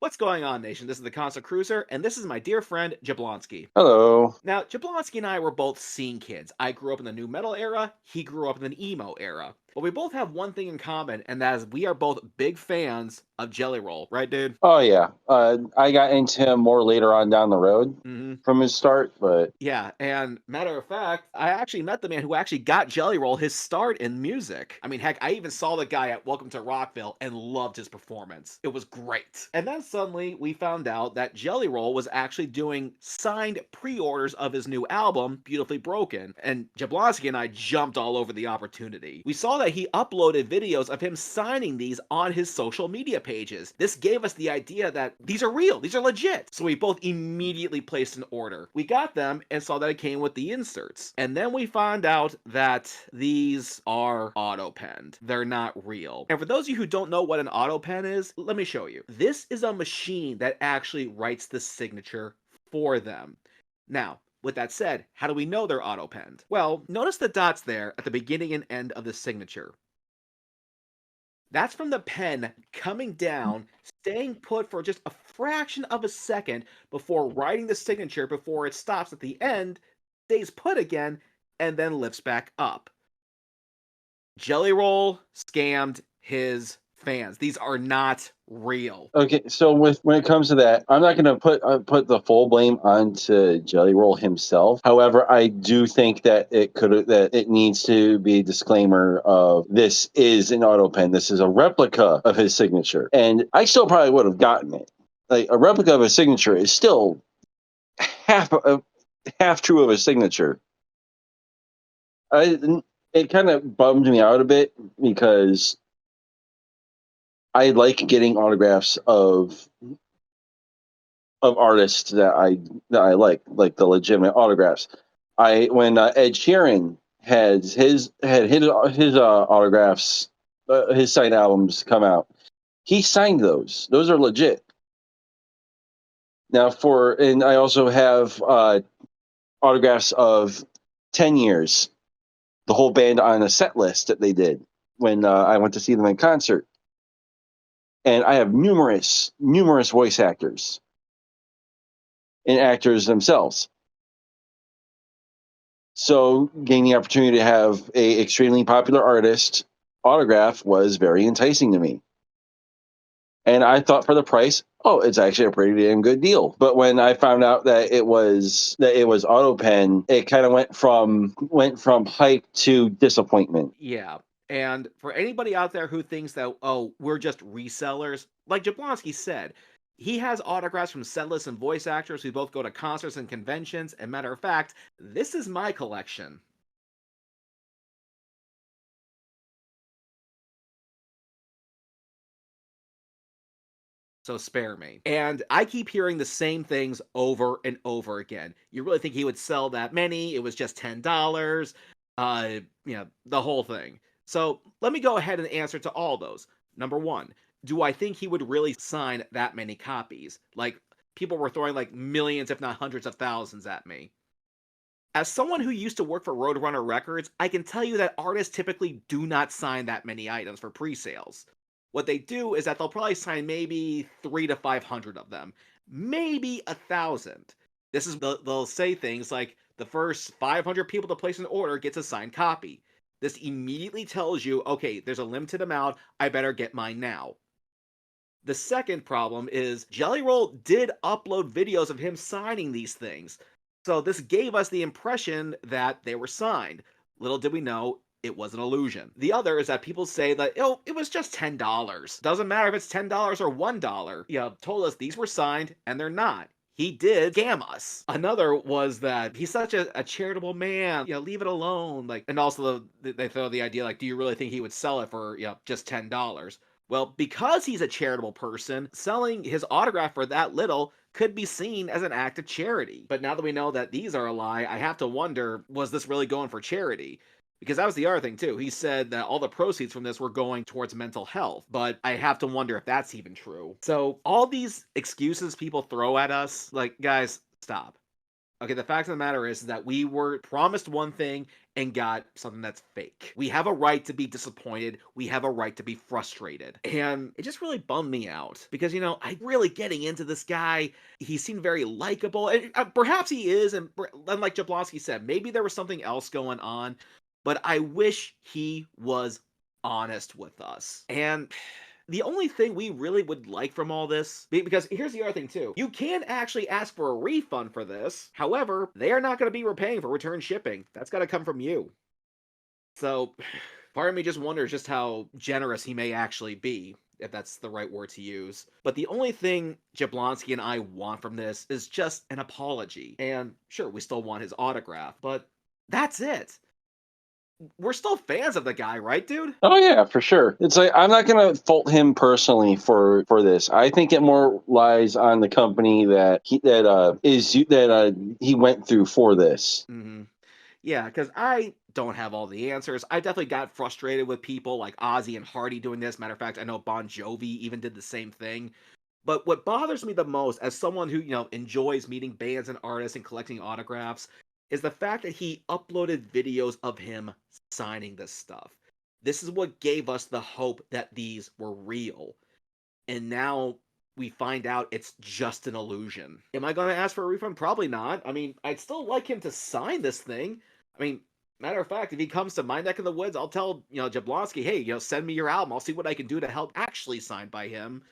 What's going on, nation? This is the Console Cruiser, and this is my dear friend Jablonski. Hello. Now, Jablonski and I were both scene kids. I grew up in the new metal era, he grew up in the emo era. But we both have one thing in common, and that is we are both big fans of Jelly Roll, right, dude? Oh yeah, I got into him more later on down the road Hmm. from his start, but Yeah, and matter of fact, I actually met the man who actually got Jelly Roll his start in music. I mean, heck, I even saw the guy at Welcome to Rockville and loved his performance. It was great. And then suddenly we found out that Jelly Roll was actually doing signed pre-orders of his new album, Beautifully Broken, and Jablonski and I jumped all over the opportunity. We saw that he uploaded videos of him signing these on his social media pages. This gave us the idea that these are real, these are legit. So we both immediately placed an order. We got them and saw that it came with the inserts. And then we found out that these are auto-penned. They're not real. And for those of you who don't know what an auto-pen is, let me show you. This is a machine that actually writes the signature for them. Now, with that said, how do we know they're auto-penned? Well, notice the dots there at the beginning and end of the signature. That's from the pen coming down, staying put for just a fraction of a second before writing the signature before it stops at the end, stays put again, and then lifts back up. Jelly Roll scammed his fans. These are not real. okay. So when it comes to that, I'm not going to put the full blame onto Jelly Roll himself. However, I do think that it needs to be a disclaimer of this is an auto pen. This is a replica of his signature, and I still probably would have gotten it. Like a replica of his signature is still half half true of his signature. I It kind of bummed me out a bit because I like getting autographs of artists that I like the legitimate autographs. I when Ed Sheeran had his autographs, his signed albums come out. He signed those. Those are legit. Now and I also have autographs of 10 years, the whole band on a set list that they did when I went to see them in concert. And I have numerous voice actors and actors themselves. So getting the opportunity to have a extremely popular artist autograph was very enticing to me. And I thought for the price, oh, it's actually a pretty damn good deal. But when I found out that it was AutoPen, it kind of went from hype to disappointment. Yeah. And for anybody out there who thinks that, oh, we're just resellers, like Jablonski said, he has autographs from setlists and voice actors who both go to concerts and conventions. And matter of fact, this is my collection. So spare me. And I keep hearing the same things over and over again. You really think he would sell that many? It was just $10. The whole thing. So let me go ahead and answer to all those. Number one, do I think he would really sign that many copies? Like, people were throwing like millions, if not hundreds of thousands at me. As someone who used to work for Roadrunner Records, I can tell you that artists typically do not sign that many items for pre-sales. What they do is that they'll probably sign maybe 3 to 500 of them, maybe 1,000. They'll say things like the first 500 people to place an order gets a signed copy. This immediately tells you, okay, there's a limited amount, I better get mine now. The second problem is Jelly Roll did upload videos of him signing these things. So this gave us the impression that they were signed. Little did we know it was an illusion. The other is that people say that, oh, it was just $10. Doesn't matter if it's $10 or $1. Told us these were signed and they're not. He did scam us. Another was that he's such a charitable man. Leave it alone. And also they throw the idea like, do you really think he would sell it for just $10? Well, because he's a charitable person, selling his autograph for that little could be seen as an act of charity. But now that we know that these are a lie, I have to wonder, was this really going for charity? Because that was the other thing, too. He said that all the proceeds from this were going towards mental health, but I have to wonder if that's even true. So, all these excuses people throw at us, like, guys, stop. Okay, the fact of the matter is that we were promised one thing and got something that's fake. We have a right to be disappointed. We have a right to be frustrated. And it just really bummed me out because, I really getting into this guy. He seemed very likable. And perhaps he is. And like Jablonski said, maybe there was something else going on. But I wish he was honest with us. And the only thing we really would like from all this, because here's the other thing too. You can actually ask for a refund for this. However, they are not going to be repaying for return shipping. That's got to come from you. So, part of me just wonders just how generous he may actually be, if that's the right word to use. But the only thing Jablonski and I want from this is just an apology. And sure, we still want his autograph, but that's it. We're still fans of the guy, right, dude? Oh yeah, for sure. It's like I'm not gonna fault him personally for this. I think it more lies on the company that he went through for this. Hmm. Yeah, because I don't have all the answers. I definitely got frustrated with people like Ozzy and Hardy doing this. Matter of fact, I know Bon Jovi even did the same thing. But what bothers me the most, as someone who, enjoys meeting bands and artists and collecting autographs, is the fact that he uploaded videos of him signing this stuff. This is what gave us the hope that these were real. And now we find out it's just an illusion. Am I going to ask for a refund? Probably not. I mean, I'd still like him to sign this thing. I mean, matter of fact, if he comes to my neck of the woods, I'll tell, Jablonski, hey, send me your album. I'll see what I can do to help actually signed by him.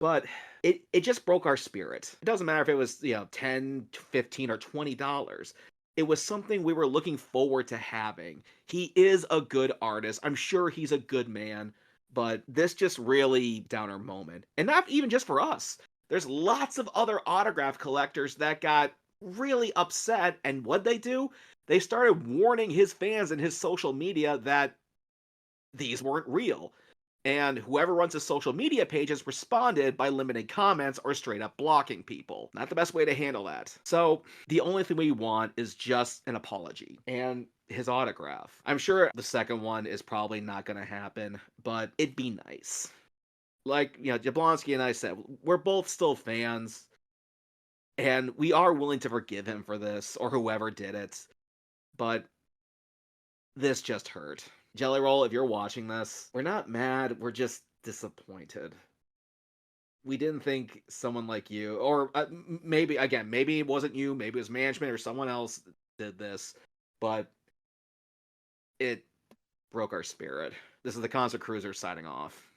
But it just broke our spirit. It doesn't matter if it was, 10, 15, or $20. It was something we were looking forward to having. He is a good artist. I'm sure he's a good man, but this just really downer moment. And not even just for us. There's lots of other autograph collectors that got really upset, and what they do? They started warning his fans and his social media that these weren't real. And whoever runs his social media pages responded by limiting comments or straight up blocking people. Not the best way to handle that. So, the only thing we want is just an apology and his autograph. I'm sure the second one is probably not going to happen, but it'd be nice. Like, Jablonski and I said, we're both still fans, and we are willing to forgive him for this or whoever did it, but this just hurt. Jelly Roll, if you're watching this, we're not mad, we're just disappointed. We didn't think someone like you, or maybe, again, maybe it wasn't you, maybe it was management or someone else did this, but it broke our spirit. This is the Concert Cruiser signing off.